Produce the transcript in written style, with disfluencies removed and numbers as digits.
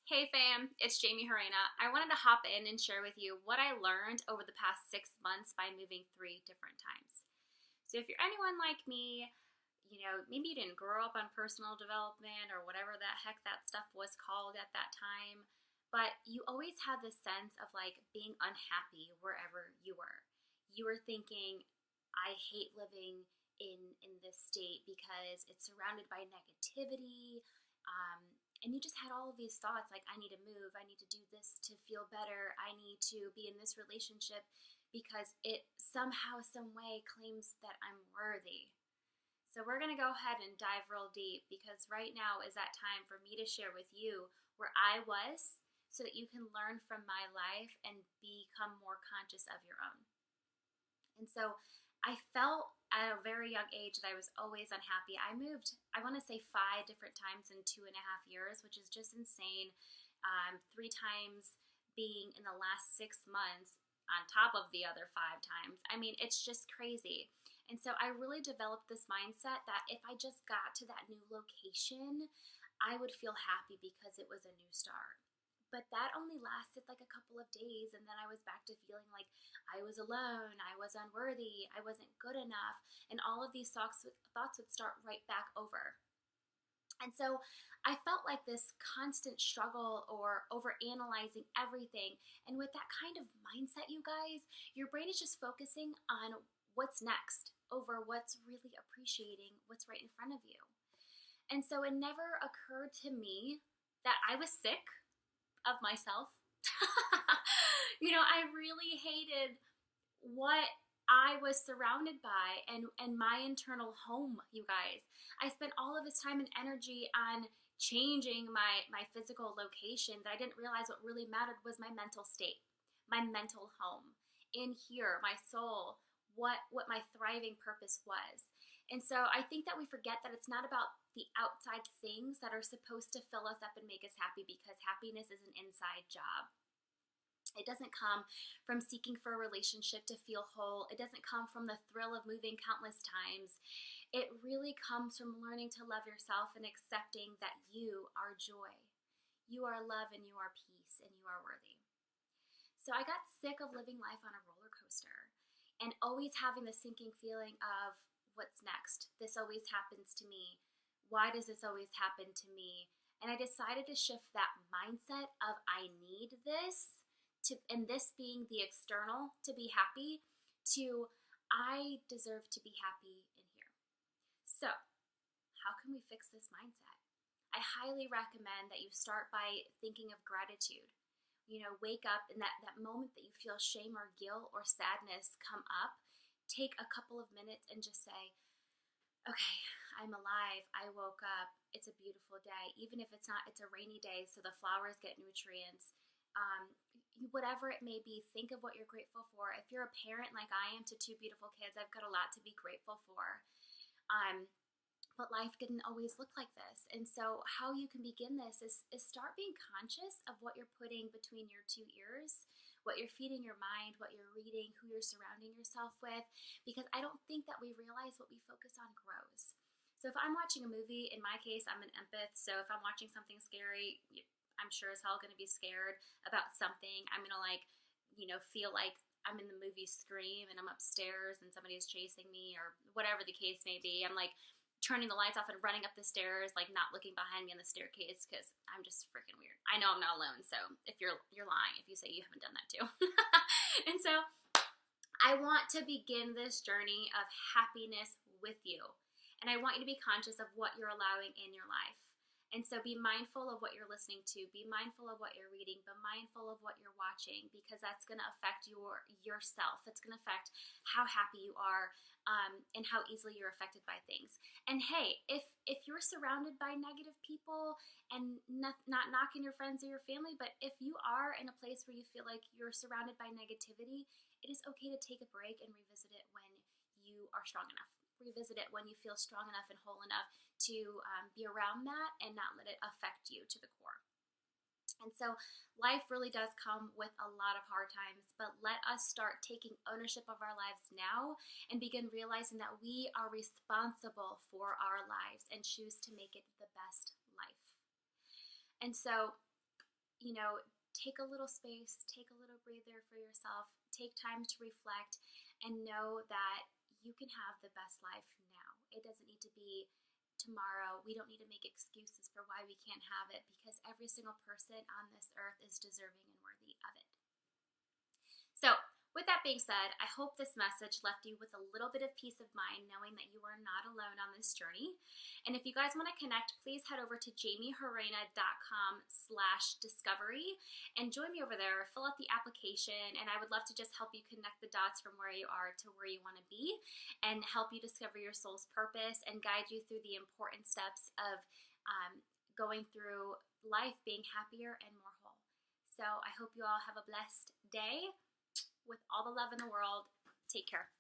Hey fam, it's Jaymie-Lee Gerena. I wanted to hop in and share with you what I learned over the past 6 months by moving 3 different times. So if you're anyone like me, maybe you didn't grow up on personal development or whatever the heck that stuff was called at that time, but you always had this sense of like being unhappy wherever you were. You were thinking, I hate living in this state because it's surrounded by negativity. Um, and you just had all of these thoughts like, I need to move, I need to do this to feel better, I need to be in this relationship because it somehow, some way claims that I'm worthy. So we're going to go ahead and dive real deep because right now is that time for me to share with you where I was so that you can learn from my life and become more conscious of your own. And so I felt at a very young age that I was always unhappy. I moved, I want to say 5 different times in 2.5 years, which is just insane. 3 times being in the last 6 months on top of the other 5 times. I mean, it's just crazy. And so I really developed this mindset that if I just got to that new location, I would feel happy because it was a new start. But that only lasted like a couple of days, and then I was back to feeling like I was alone, I was unworthy, I wasn't good enough, and all of these thoughts would start right back over. And so I felt like this constant struggle or over analyzing everything. And with that kind of mindset, you guys, your brain is just focusing on what's next over what's really appreciating what's right in front of you. And so it never occurred to me that I was sick of myself. I really hated what I was surrounded by and my internal home, you guys. I spent all of this time and energy on changing my physical location that I didn't realize what really mattered was my mental state, my mental home. In here, my soul, what my thriving purpose was. And so I think that we forget that it's not about the outside things that are supposed to fill us up and make us happy, because happiness is an inside job. It doesn't come from seeking for a relationship to feel whole. It doesn't come from the thrill of moving countless times. It really comes from learning to love yourself and accepting that you are joy, you are love, and you are peace, and you are worthy. So I got sick of living life on a roller coaster and always having the sinking feeling of what's next? This always happens to me. Why does this always happen to me? And I decided to shift that mindset of I need this to, and this being the external to be happy, to I deserve to be happy in here. So how can we fix this mindset? I highly recommend that you start by thinking of gratitude. Wake up in that moment that you feel shame or guilt or sadness come up, take a couple of minutes and just say, okay, I'm alive, I woke up, it's a beautiful day. Even if it's not, it's a rainy day, so the flowers get nutrients. Whatever it may be, think of what you're grateful for. If you're a parent like I am to 2 beautiful kids, I've got a lot to be grateful for. But life didn't always look like this. And so how you can begin this is start being conscious of what you're putting between your 2 ears, what you're feeding your mind, what you're reading, who you're surrounding yourself with, because I don't think that we realize what we focus on grows. So if I'm watching a movie, in my case, I'm an empath, so if I'm watching something scary, I'm sure as hell going to be scared about something. I'm going to feel like I'm in the movie Scream and I'm upstairs and somebody's chasing me or whatever the case may be. I'm like turning the lights off and running up the stairs, like not looking behind me on the staircase because I'm just freaking weird. I know I'm not alone, so if you're lying if you say you haven't done that too. And so I want to begin this journey of happiness with you. And I want you to be conscious of what you're allowing in your life. And so be mindful of what you're listening to, be mindful of what you're reading, be mindful of what you're watching, because that's going to affect yourself. That's going to affect how happy you are, and how easily you're affected by things. And hey, if you're surrounded by negative people, and not knocking your friends or your family, but if you are in a place where you feel like you're surrounded by negativity, it is okay to take a break and revisit it when you are strong enough. Revisit it when you feel strong enough and whole enough to be around that and not let it affect you to the core. And so life really does come with a lot of hard times, but let us start taking ownership of our lives now and begin realizing that we are responsible for our lives and choose to make it the best life. And so take a little space, take a little breather for yourself, take time to reflect, and know that you can have the best life now. It doesn't need to be tomorrow. We don't need to make excuses for why we can't have it, because every single person on this earth is deserving and worthy of it. So, with that being said, I hope this message left you with a little bit of peace of mind knowing that you are not alone on this journey. And if you guys want to connect, please head over to jaymiegerena.com/discovery and join me over there. Fill out the application, and I would love to just help you connect the dots from where you are to where you want to be, and help you discover your soul's purpose and guide you through the important steps of going through life being happier and more whole. So I hope you all have a blessed day. With all the love in the world, take care.